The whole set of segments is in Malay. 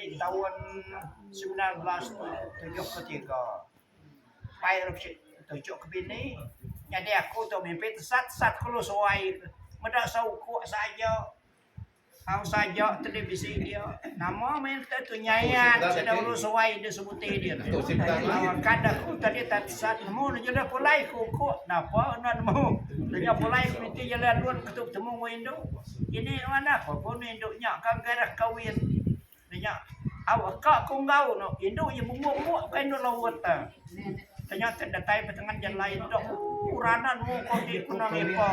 tadi tahun 1973 pai tujuk ke bini. Jadi aku tu mimpi sat kalau suai medak sau kuat saja. Kau saja televisi dia. Nama main tu nyayan sudah urus suai dia sebuti dia. Kadang aku tadi tak sat mu jadi pulai ku napa nanmu. Dia pulai ku itu jalan luar ketuk temu Indo. Ini mana apa pun induknya kan garah kawin. Dia awak kak kongau no Indo yang bumbu kan no lawat ta. Ternyata datai petangan jalan lain dok. Uranan mu kau di kunang ipo.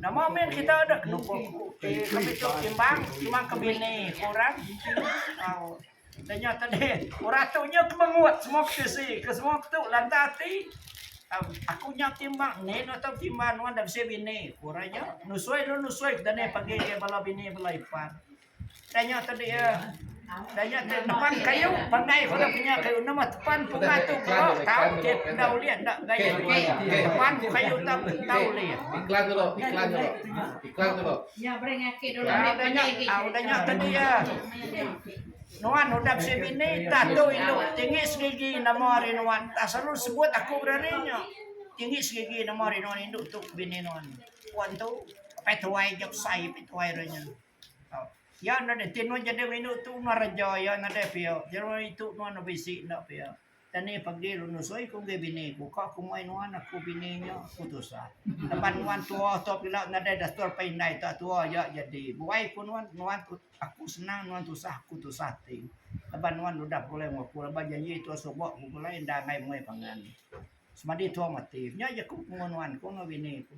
Nama main kita ada kenapa kami tu timbang kebini kurang. Ternyata deh uratunya kemenguat semua sisi ke semua tu lantati. Aku nyak timbang ni no tahu timbang wan dah bisa bini kurangnya nusui dan ni pagi dia bala bini bala ipan. Ternyata dia depan kayu pandai kalau punya kayu nama depan pengatu kalau tahu dia tahu lihat tak gaya depan kayu tahu lihat iklan dulu. Ya berengake dulu. Udahnya tadi ya. Nuan udah sebini tato itu tinggi segigi nama hari nuan. Asal sebut aku beraninya tinggi segigi nama hari nuan itu untuk bini nuan. Nuan tu petuai jok sai petuai renya. Ya nade tino jadi minum tu naraja ya nade pio. Jadi itu nuan bisi nak pio. Dan ni pagi lu nusoi ku ge bini ku kak ku mai nuan aku bininya putusan. Depan nuan tua top bila nade dastur painai tak tua ya jadi. Buai ku nuan aku senang nuan tu sah aku tu sate. Depan nuan udah boleh ngaku lepas janji tu sobok ku mulai ndangai mai pangan. Semadi tua mati. Nya ya ku nuan ku no bini ku.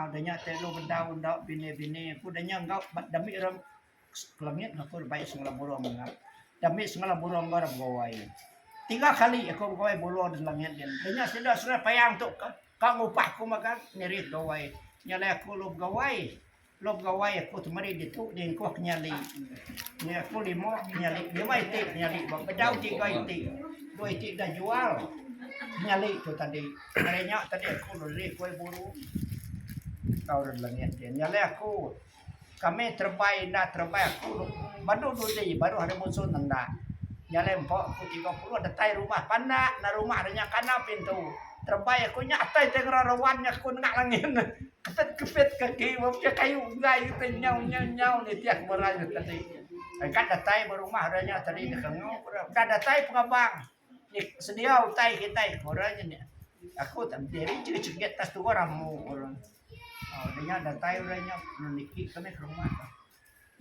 Danya telo bendau ndak bini-bini ku danya ngau dami ram kelangit aku baik sengala burung ngap. Dami sengala burung barang gawai. 3 kali aku gawai bolon di langit dia. Danya sudah payang tu kau ngupah ku makan nirit gawai. Nyala aku lob gawai aku temari ditu din ku nyali. Ni aku 5 nyali 5 itik nyali bedau 3 itik. 2 itik dah jual. Nyali tu tadi. Merenya tadi aku lari kuai burung. Kau di langit dia. Nyali aku kami terbaik aku baru ada musuh nanda. Nyale empok aku 30 ada tai rumah panak na rumah adanya kana pintu. Terbaik aku nyatai tengah rawannya aku nak langit. Kepet kaki wapnya kayu gai nyau ni tiak beraju tadi. Kan datai berumah adanya tadi dekengau. Kan datai pengabang. Sedia utai kita orangnya ni. Aku tak berdiri cekit tas tu ramu orang. Dia datai orangnya meniki kami ke rumah.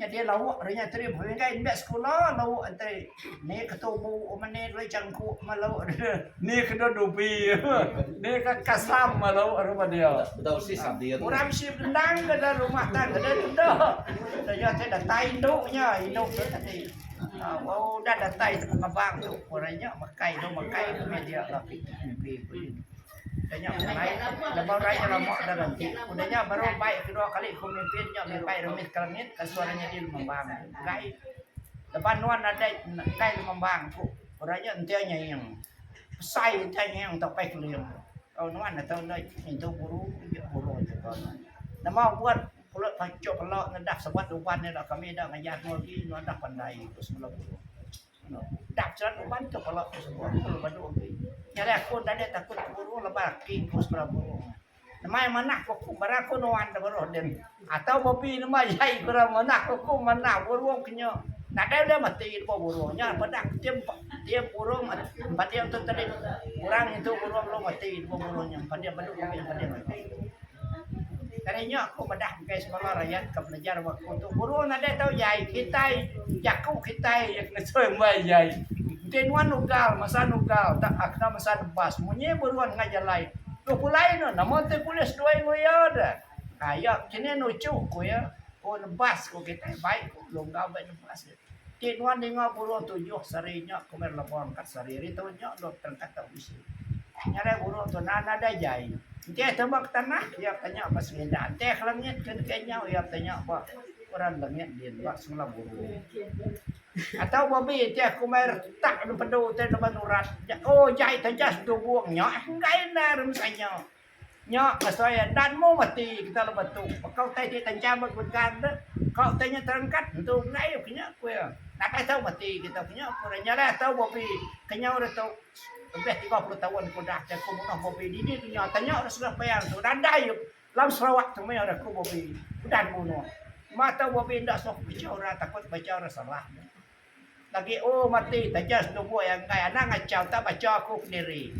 Ya dia lawak orangnya tadi berenggai imbak sekolah lawak antara ni ketubu mana doi cangkuk malau ni kena dubi ni kan kasam malau rumah dia. Betul sih dia. Orang si bendang ke dalam rumah tangga dah. Dia datai induknya induk tu tadi. Dah datai pengabang tu orangnya makai dia lapik mimpi pun. Udahnya mulai lepas raya lama dah nanti. Udahnya baru baik kedua kali aku mimpinnya mimpi remit kelengit ke suaranya dia membang. Gai. Depan nuan ada gai membang ku. Orangnya entianya yang sai entianya yang tak baik liang. Kau nuan atau nak itu buru je kau. Nama buat pulut pacok kalau ngedak sebat uban ni dah kami dah ngajar lagi nuan dah pandai terus mula buru. Dak jalan uban tu kalau sebuah kalau badu lagi. Nyari aku tadi takut buru lebar king terus buru. Nama mana aku baraku nuan dah buru dan atau bobi nama jai kurang mana aku mana buru kenyo. Nak dia mati itu burunya pada tiap burung pada yang tu tadi kurang itu burung lo mati itu burunya pada badu pada mati. Karena aku bedah guys malah rakyat ke belajar waktu tu burung ada tahu jai kita jaku kita yang ngesoi mai jai. Tenuan nugal masa nugal tak akna masa bas munye buruan ngajar lain. Tu pulai no namun tu polis dua ngoyo dah. Ayo kini nucu ku ya. Oh bas ku kita baik longgau baik bas. Tenuan dengar burung 7 sarinya kumer lapon kat sari itu nya dokter kata usi. Nyare burung tu nana ada jai. Dia tembak tanah, dia tanya apa sebenarnya. Dia kelangit kayaknya, dia tanya apa orang langit dia buat semula burung. Atau babi dia kumer tak ada pedu dia depan urat. Oh jai tejas tu buang nyok, enggak enak rumsanya. Nyok saya dan mau mati kita lebat tu. Kau tanya dia tanya berbukan, kau tanya terangkat tu enggak punya aku ya. Nak tahu mati kita punya kurangnya lah tahu bopi kenyau dah tahu lebih 30 tahun aku dah aku munah bopi di ni dunia tanya dah sudah bayar tu dan dayuk lam Sarawak tu mai dah aku bopi udah munah mata bopi ndak sok bicara takut bicara salah lagi mati tajas tu buat yang kaya anak ngacau tak baca aku sendiri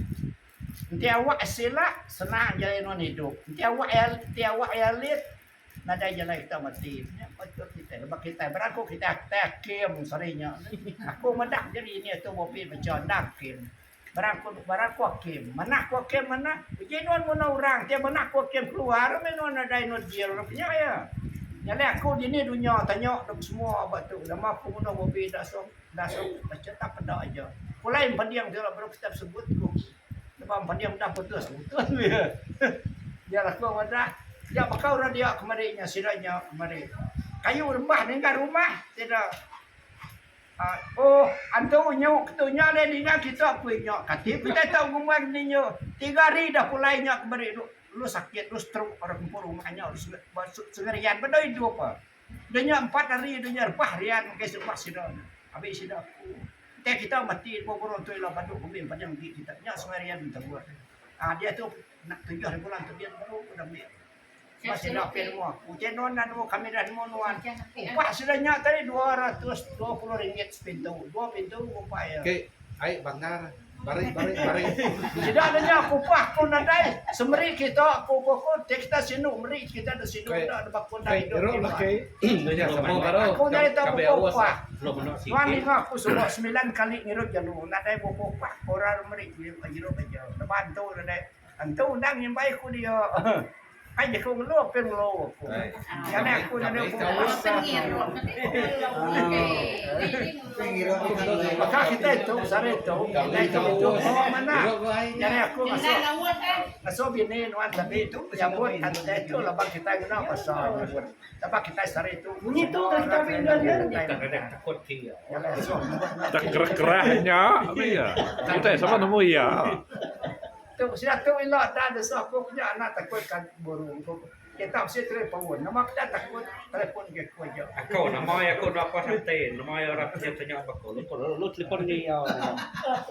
nanti awak sila senang jalan hidup nanti awak elit nada jalan kita mati betul kita sebab kita beraku kita takim sarinya aku mendak jadi ini tu bopi baca nak kim beraku kim mana ku kim mana jenuan mana orang dia mana ku kim keluar menon ada energi punya ya nyala aku di ni dunia tanya semua batu lama aku munah bopi dak sok baca tak pada aja mulai pendiam dia baru kita sebut ku sebab pendiam dah putus dia lah kau ada ya bakau dia kemarinya sidanya kemari kayu rembah dengan rumah tidak antu nyok ketunya le dengan kita punya katip kita tahu ngumang ninyo 3 hari dah pulainya kemari lu sakit lu stroke orang kumpul rumahnya lu sengerian bedoi dua apa dunia 4 hari dunia rembah rian ke sebab sidang habis sidang kita mati boboro tu lah baduk kumbing padang kita nya sengerian minta buat dia tu nak 7 bulan tu dia baru udah masih nak semua. Ujian nonan mo kami dah nuan. Upah sudahnya tadi RM220 pintu. 2 pintu upah ya. Okey, ai bangar. Bari. Tidak adanya upah ko na dai. Semeri kita ko kita sinu meri kita ada sinu ada bakon dah hidup. Iro laki. Dunya sama. Aku dari tahu upah. Lo mono si. Wani aku sudah 9 kali ngirot jalu. Na dai upah orang meri ngiro aja. Bantu na dai. Antu undang yang baik ko dia. Ay, ko lo pero lo ko. Yan ako na lo. Maka kita itu sare itu, itu mana? Yan ako maso binin wan sabi itu yang buat anda itu labang kita guna pasal. Tapi kita sare itu. Bunyi tu kita pindah Kadang takut dia. Tak gerah-gerahnya, ya. Kita sama nemu ya. Tu sila tu ila ada aku punya anak takut kan burung tu. Kita mesti telepon. Nama kita takut telepon ke ku aja. Ako nama ako na pa santai. Nama ya orang punya tanya apa ko. Lo telepon ni ya.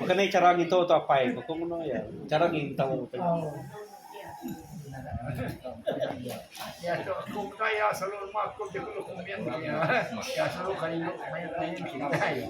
Bukan ni cara gitu atau apa ya. Kung ano ya. Cara gintaw. Ya tu aku kaya selalu mak aku je kalau kumian ya. Ya selalu kali lu main kita ya.